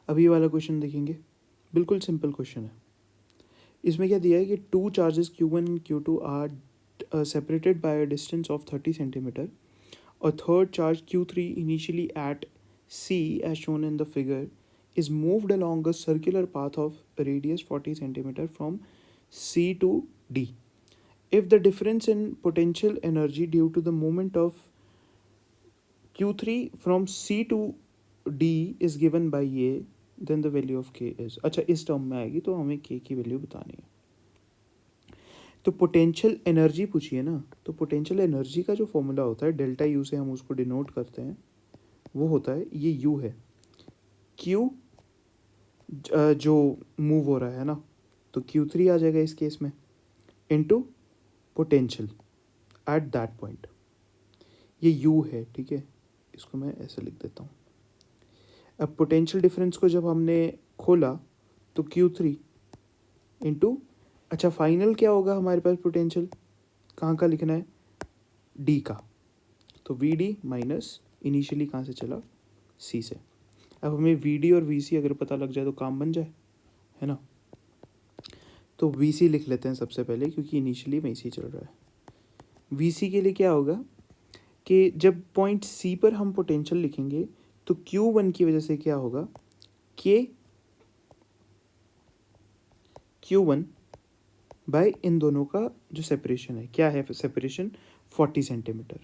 अब ये वाला क्वेश्चन देखेंगे, बिल्कुल सिंपल क्वेश्चन है। इसमें क्या दिया है कि two charges Q1 and Q2 are separated by a distance of 30 centimetre. A third charge Q3 initially at C as shown in the figure is moved along a circular path of radius 40 centimeter from C to D. If the difference in potential energy due to the movement of Q3 from C to D is given by A, then the value of K is। अच्छा, इस term में आएगी तो हमें K की value बतानी है। तो पोटेंशियल एनर्जी पूछिए ना, तो पोटेंशियल एनर्जी का जो फॉर्मूला होता है डेल्टा यू से हम उसको डिनोट करते हैं, वो होता है ये यू है, क्यू जो मूव हो रहा है ना, तो Q3 आ जाएगा इस केस में into potential at that point, ये यू है, ठीक है, इसको मैं ऐसे लिख देता हूँ। अब पोटेंशियल डिफरेंस को जब हमने खोला तो Q3 इंटू, अच्छा फाइनल क्या होगा हमारे पास पोटेंशियल, कहाँ का लिखना है, डी का, तो वी डी माइनस इनिशियली कहाँ से चला, सी से। अब हमें वी डी और वी सी अगर पता लग जाए तो काम बन जाए, है ना। तो वी सी लिख लेते हैं सबसे पहले, क्योंकि इनिशियली वहीं से चल रहा है। वी सी के लिए क्या होगा कि जब पॉइंट सी पर हम पोटेंशियल लिखेंगे तो Q1 की वजह से क्या होगा, के Q1 बाय इन दोनों का जो सेपरेशन है, क्या है सेपरेशन, 40 सेंटीमीटर,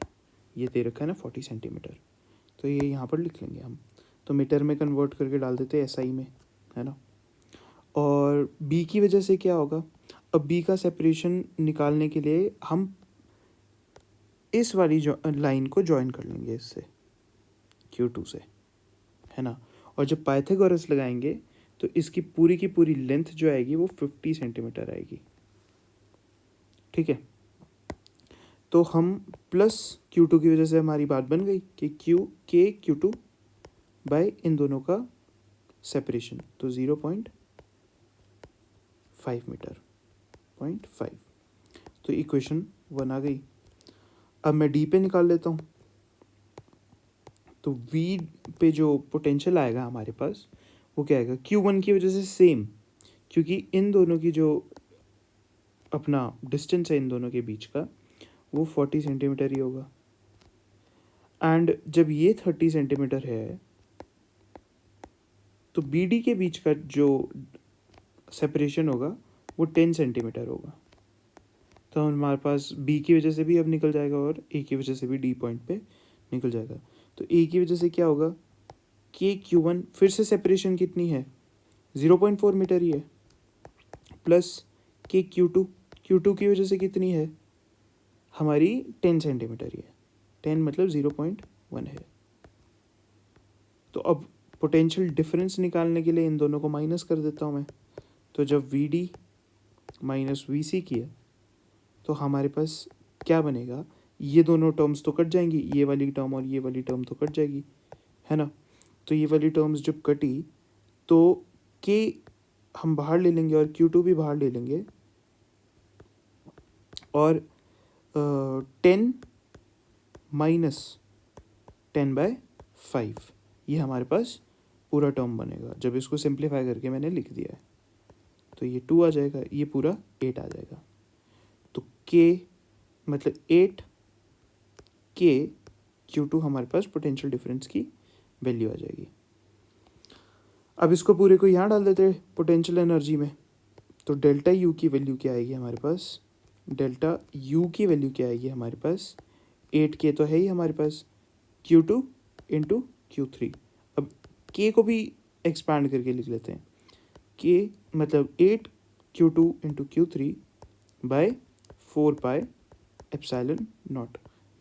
ये दे रखा है ना 40 सेंटीमीटर, तो ये यहाँ पर लिख लेंगे हम, तो मीटर में कन्वर्ट करके डाल देते हैं SI में, है ना। और B की वजह से क्या होगा, अब B का सेपरेशन निकालने के लिए हम इस वाली जो लाइन को ज्वाइन कर लेंगे इससे Q2 से, है ना। और जब पाइथागोरस लगाएंगे तो इसकी पूरी की पूरी लेंथ जो आएगी वो 50 सेंटीमीटर आएगी, ठीक है। तो हम प्लस Q2 की वजह से हमारी बात बन गई कि के Q2 बाय इन दोनों का सेपरेशन, तो 0.5 मीटर, 0.5, तो इक्वेशन 1 आ गई। अब मैं डी पे निकाल लेता हूँ, तो वी पे जो पोटेंशियल आएगा हमारे पास वो क्या आएगा, Q1 की वजह से सेम, क्योंकि इन दोनों की जो अपना डिस्टेंस है इन दोनों के बीच का वो 40 सेंटीमीटर ही होगा। एंड जब ये 30 सेंटीमीटर है तो बी डी के बीच का जो सेपरेशन होगा वो 10 सेंटीमीटर होगा, तो हमारे पास बी की वजह से भी अब निकल जाएगा और ए की वजह से भी डी पॉइंट पे निकल जाएगा। तो ए की वजह से क्या होगा, के Q1 फिर से सेपरेशन कितनी है, 0.4 मीटर ही है, प्लस के Q2 की वजह से कितनी है हमारी 10 सेंटीमीटर ही है, 10 मतलब 0.1 है। तो अब पोटेंशियल डिफरेंस निकालने के लिए इन दोनों को माइनस कर देता हूँ मैं, तो जब वी डी माइनस वी सी किया तो हमारे पास क्या बनेगा, ये दोनों टर्म्स तो कट जाएंगी, ये वाली टर्म और ये वाली टर्म तो कट जाएगी, है ना। तो ये वाली टर्म्स जब कटी तो के हम बाहर ले लेंगे और Q2 भी बाहर ले लेंगे, और 10 माइनस 10/5 ये हमारे पास पूरा टर्म बनेगा। जब इसको सिंप्लीफाई करके मैंने लिख दिया है तो ये 2 आ जाएगा, ये पूरा 8 आ जाएगा, तो के मतलब 8 के Q2 हमारे पास पोटेंशियल डिफरेंस की वैल्यू आ जाएगी। अब इसको पूरे को यहाँ डाल देते हैं पोटेंशियल एनर्जी में, तो डेल्टा यू की वैल्यू क्या आएगी हमारे पास, डेल्टा यू की वैल्यू क्या आएगी हमारे पास, 8K तो है ही हमारे पास, Q2 इंटू Q3। अब K को भी एक्सपैंड करके लिख लेते हैं, K मतलब 8Q2 इंटू Q3 बाय 4πε0,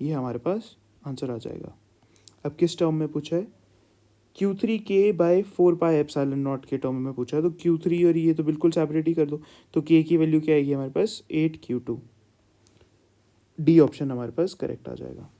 ये हमारे पास आंसर आ जाएगा। अब किस टर्म में पूछा है, Q3K बाय 4πε0 के टर्म में पूछा है, तो Q3 और ये तो बिल्कुल सेपरेट ही कर दो, तो K की वैल्यू क्या आएगी हमारे पास 8Q2, डी ऑप्शन हमारे पास करेक्ट आ जाएगा।